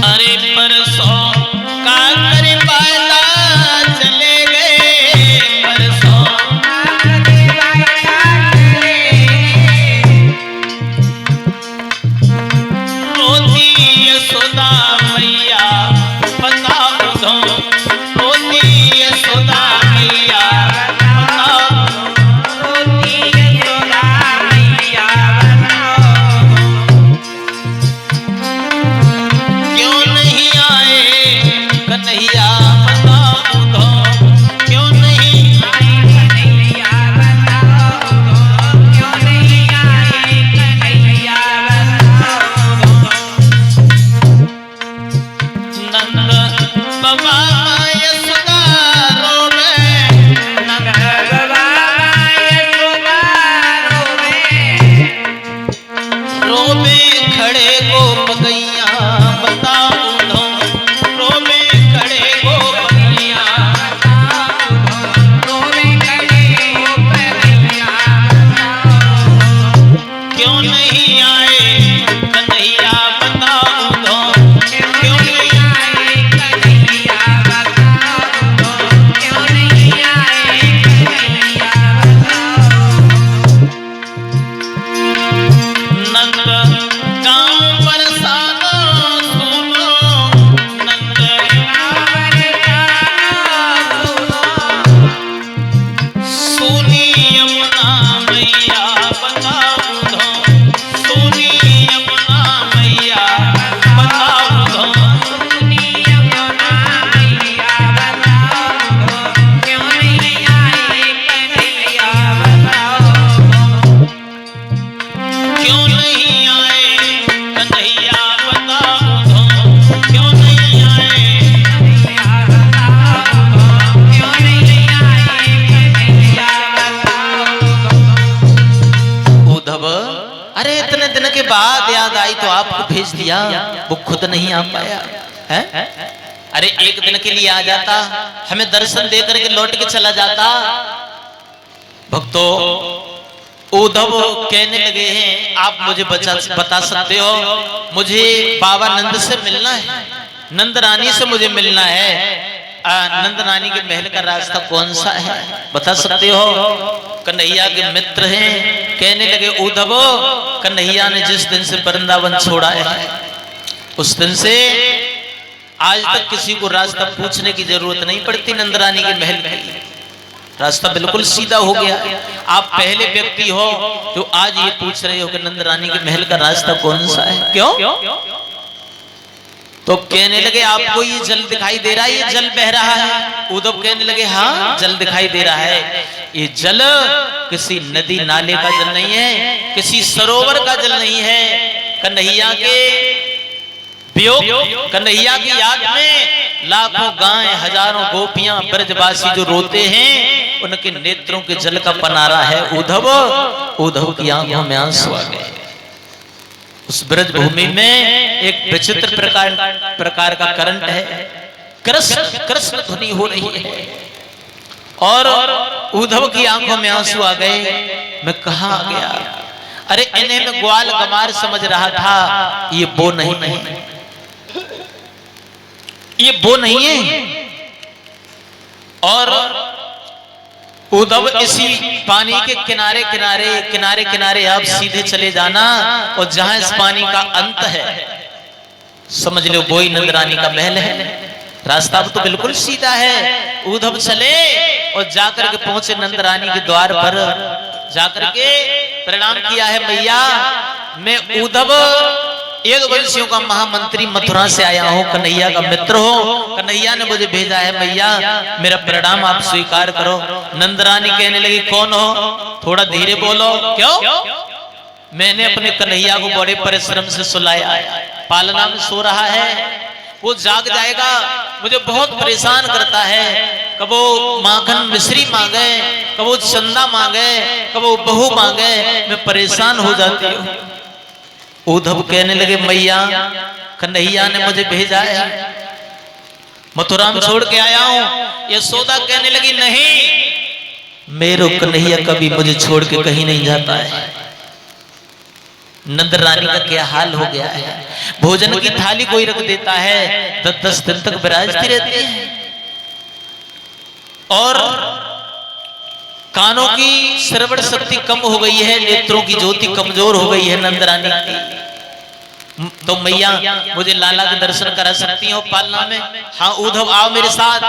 अरे परसों का करे बाला चले गए, परसों रोती यशोदा मैया बताओ दो, रोती यशोदा मैया बताओ, रोती यशोदा मैया क्यों नहीं आए कन्हैया बताओ दो, क्यों नहीं आए कन्हैया बताओ दो, क्यों नहीं आए कन्हैया बताओ दो। नंद बाबा यशोदा रोवे, नंद बाबा यशोदा रोवे, रोवे खड़े गोप गैया बताओ दो, रोवे खड़े गोप गैया बताओ दो, रोवे खड़े गोप गैया बताओ दो, क्यों नहीं आए कन्हैया बताओ दो, क्यों नहीं आए कन्हैया बताओ दो, क्यों नहीं आए कन्हैया बताओ दो। नंद गाँव बरसाना सुनो, नंद गाँव बरसाना सुनो, सुनी यमुना मैया बताओ दो, सुनी यमुना मैया बताओ दो, सुनी यमुना मैया बताओ दो, क्यों नहीं आए कन्हैया बताओ दो, क्यों नहीं आए कन्हैया बताओ दो, क्यों नहीं आए कन्हैया बताओ दो, क्यों नहीं आए कन्हैया बताओ दो। उद्धव, अरे इतने दिन के बाद याद आई तो आपको भेज दिया, वो खुद नहीं आ पाया है? अरे एक दिन के लिए आ जाता, हमें दर्शन दे करके लौट के चला जाता। भक्तों, उद्धव कहने लगे हैं आप मुझे बता सकते हो, मुझे बाबा नंद से मिलना है, नंद रानी से मुझे मिलना है, नंद रानी के महल का रास्ता कौन सा है बता सकते हो? कन्हैया के मित्र हैं। कहने लगे उद्धव, कन्हैया ने जिस दिन से वृंदावन छोड़ा है उस दिन से आज तक किसी को रास्ता पूछने की जरूरत नहीं पड़ती, नंद रानी के महल में रास्ता बिल्कुल सीधा हो गया। आप पहले व्यक्ति हो जो आज ये पूछ रहे हो कि नंद रानी के महल का रास्ता कौन सा है, क्यों? तो कहने लगे आपको ये जल दिखाई दे रहा है, ये जल बह रहा है। उद्धव कहने लगे हाँ जल दिखाई दे रहा है, ये जल किसी नदी नाले का जल नहीं है, किसी सरोवर का जल नहीं है। कन्हैया के वियोग, कन्हैया की याद में लाखों गाय हजारों गोपियां ब्रजवासी जो रोते हैं, उनके नेत्रों के जल का पनारा है उद्धव। उद्धव की आंखों में आंसू आ गए। उस ब्रज भूमि में एक विचित्र प्रकार का करंट है, कृष्ण कृष्ण ध्वनि हो रही है और उद्धव की आंखों में आंसू आ गए। मैं कहां आ गया? अरे इन्हें मैं ग्वाल गमार समझ रहा था, ये वो नहीं है, ये वो नहीं है। और उद्धव इसी पानी के किनारे किनारे किनारे किनारे आप सीधे चले जाना और जहां इस पानी का अंत है समझ लो वो ही नंद रानी का महल है। रास्ता तो बिल्कुल सीधा है। उद्धव चले और जाकर के पहुंचे नंद रानी के द्वार पर, जाकर के प्रणाम किया है, मैया मैं उद्धव एक वंशियों का महामंत्री मथुरा से आया हूँ, कन्हैया का मित्र हो, कन्हैया ने मुझे भेजा है, मैया मेरा प्रणाम आप स्वीकार करो। नंद रानी कहने लगी कौन हो? थोड़ा धीरे बोलो। क्यों? मैंने अपने कन्हैया को बड़े परिश्रम से सुलाया, पालना में सो रहा है, वो जाग जाएगा, मुझे बहुत परेशान करता है। कबो माखन मिश्री मांगे, कबो चंदा मांगे, कबो बहू मांगे, मैं परेशान हो जाती हूँ। उद्धव कहने लगे मैया कन्हैया ने मुझे भेजा है, मथुरा में छोड़ के आया हूँ। यशोदा कहने लगी नहीं, मेरे कन्हैया कभी मुझे छोड़ के कहीं नहीं जाता है। नंद रानी का क्या हाल हो गया है। भोजन की थाली कोई रख देता है, 10-10 दिन तक विराजती रहती है। और कानों की श्रवण शक्ति कम हो गई है, नेत्रों की ज्योति कमजोर हो गई है नंद रानी की। तो मैया मुझे लाला के दर्शन करा सकती हो पालना में? हाँ उद्धव आओ मेरे साथ।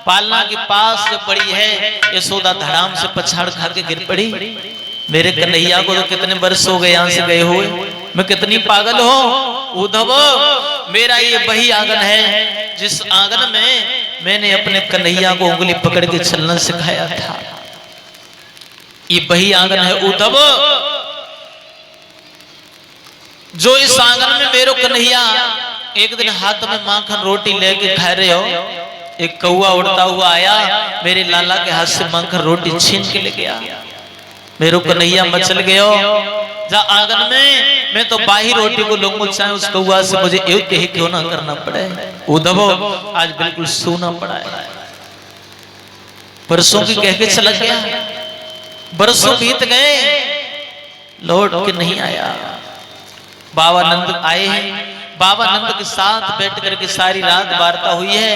पालना के पास जब पड़ी है, यशोदा धड़ाम से पछाड़ खा के गिर पड़ी। मेरे कन्हैया को तो कितने वर्ष हो गए यहाँ से गए हुए, मैं कितनी पागल हूँ। उद्धव मेरा ये वही आंगन है जिस आंगन में मैंने अपने कन्हैया को उंगली पकड़ के चलना सिखाया था। ये वही आंगन है उद्धव, जो इस आंगन में मेरो कन्हैया एक दिन हाथ में माखन रोटी लेके खा रहे हो, एक कौआ उड़ता हुआ आया, मेरे लाला के हाथ से माखन रोटी छीन के ले गया। मेरो कन्हैया मचल गयो जा आंगन में, मैं तो बाही रोटी को लूंगा, चाहे उस कौआ से मुझे एक कही क्यों ना करना पड़े। उद्धव आज बिल्कुल सोना पड़ा है। परसों की कह के चला गया, बरसों बीत गए, लौट के नहीं आया। बाबा नंद आए हैं, बाबा नंद के साथ बैठ करके सारी रात वार्ता हुई है।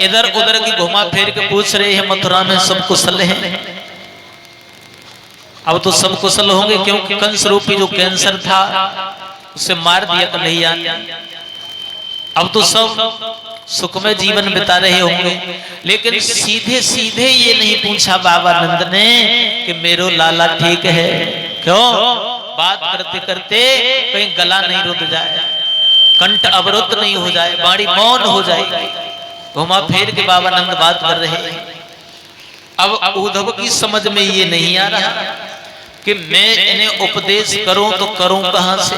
इधर उधर की घुमा फेर के पूछ रहे हैं मथुरा में सब कुशल हैं। अब तो सब कुशल होंगे, क्योंकि कंस रूपी जो कैंसर था उसे मार दिया कन्हैया। अब तो सब सुखमय जीवन बिता रहे होंगे। लेकिन सीधे सीधे ये नहीं पूछा बाबा नंद ने कि मेरो लाला ठीक है। क्यों? बात करते करते कहीं गला नहीं रुक जाए, कंठ अवरुद्ध नहीं हो जाए, वाणी मौन हो जाएगी। घुमा फेर के बाबा नंद बात कर रहे हैं। अब उद्धव की समझ में ये नहीं आ रहा कि मैं इन्हें उपदेश करूं तो करूं कहां से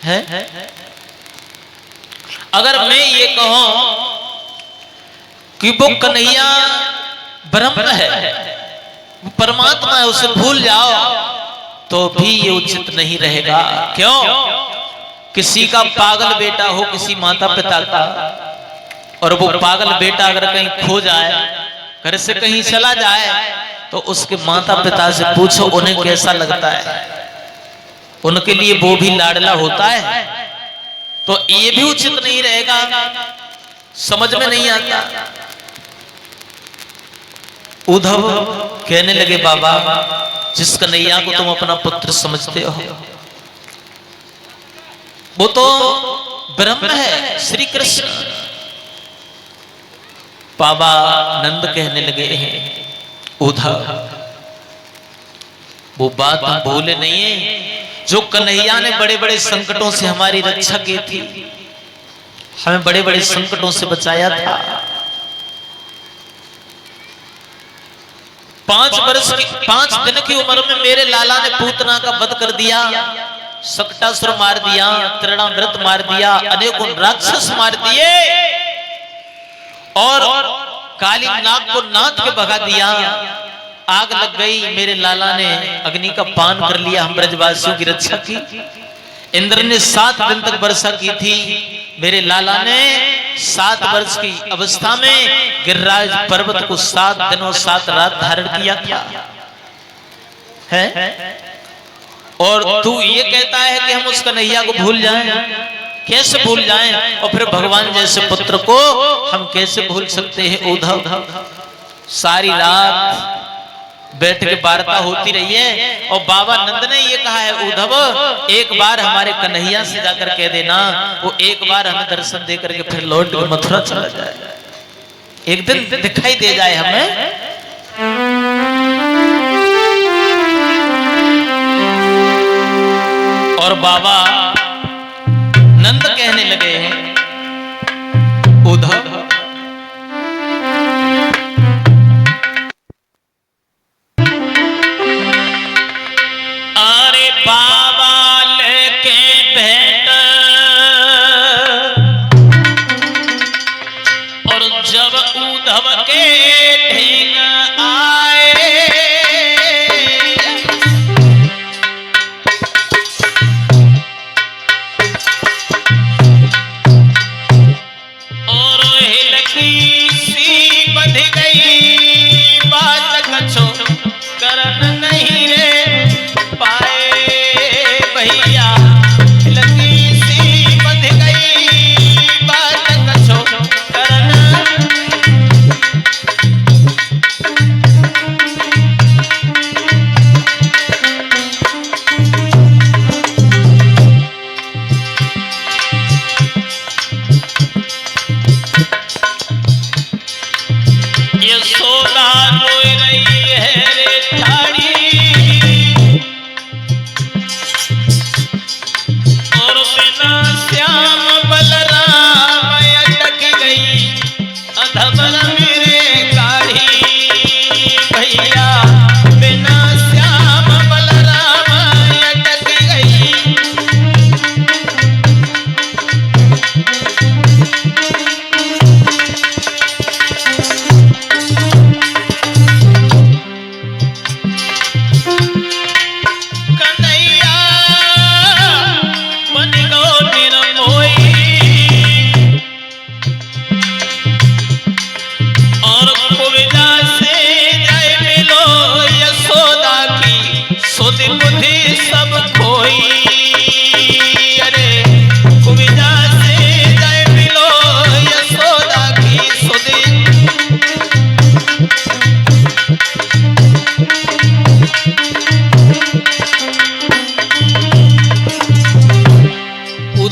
है? अगर मैं ये कहूं कि वो कन्हैया ब्रह्म है, परमात्मा है, उसे भूल जाओ, तो भी ये उचित नहीं रहेगा। क्यों? किसी का पागल बेटा हो किसी माता पिता का, और वो पागल बेटा अगर कहीं खो जाए, घर से कहीं चला जाए, तो उसके माता पिता से पूछो उन्हें कैसा लगता है। उनके लिए वो भी लाडला होता है। तो ये भी उचित नहीं रहेगा, समझ में नहीं आता। उद्धव कहने लगे बाबा जिस कन्हैया को तुम अपना पुत्र समझते हो वो तो ब्रह्म है, श्री कृष्ण। बाबा नंद कहने लगे हैं उद्धव वो बात हम भूले नहीं है, जो कन्हैया ने बड़े बड़े संकटों से हमारी रक्षा की थी, हमें बड़े बड़े संकटों से बचाया था। 5 दिन की उम्र में मेरे लाला ने पूतना का वध कर दिया, सकटासुर मार दिया, तृणामृत मार दिया, अनेकों राक्षस मार दिए, और काली नाग को नाथ के भगा दिया। आग लग गई, मेरे लाला ने अग्नि का पान कर लिया, हम ब्रजवासियों की रक्षा की। इंद्र ने 7 दिन तक वर्षा की थी, मेरे लाला ने 7 वर्ष की अवस्था में गिरिराज पर्वत को 7 दिन और 7 रात धारण किया था है? और तू ये कहता है कि हम उस कन्हैया को भूल जाएं? कैसे भूल जाएं? और फिर भगवान जैसे पुत्र को हम कैसे भूल सकते हैं? उद्धव सारी रात बैठ के वार्ता होती रही है, और बाबा नंद ने ये कहा है उद्धव एक बार हमारे कन्हैया से जाकर कह देना, वो एक बार हमें दर्शन दे करके फिर लौट के मथुरा चला जाए, एक दिन दिखाई दे जाए हमें। और बाबा नंद कहने लगे हैं उद्धव और हिल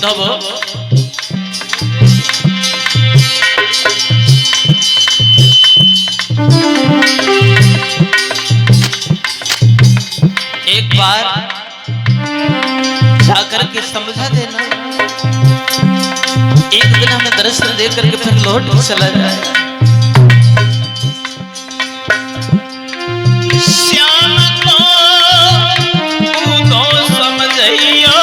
उद्धव एक बार जाकर के समझा देना, एक दिन हमें दर्शन दे करके फिर लौट चला जाए। श्याम को तू तो समझइयो,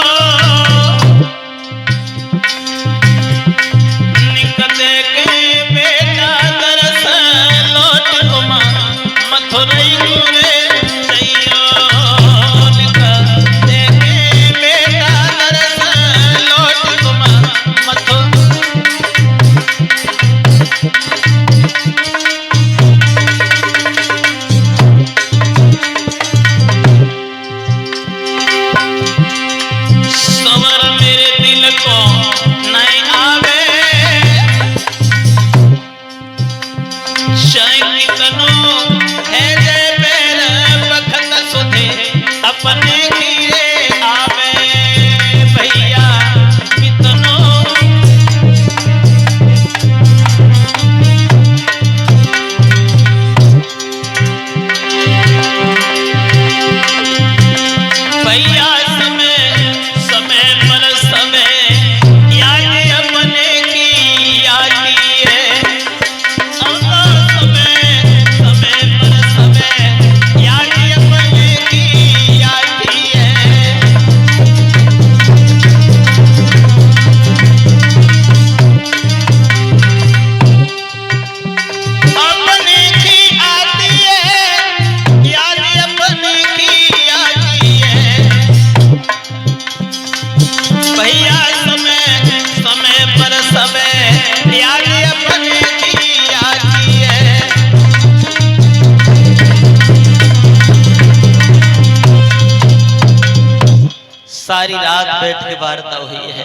निकले के बेटा दर्शन लौट तुमा मथुरई रे जइयो, निकले के बेटा दर्शन लौट तुमा सवर मेरे दिल को नहीं आवे, शायद कितनो है जय पैर बखत सुधे अपने गिरे आवे, भैया कितनो भैया समय पर समय याद अपने की आती है, समय पर समय याद अपने की आती है, अपने की आती है, याद अपने की आती है, भैया समय पर समय याद अपने की आती है। सारी रात बैठ के वार्ता हुई है।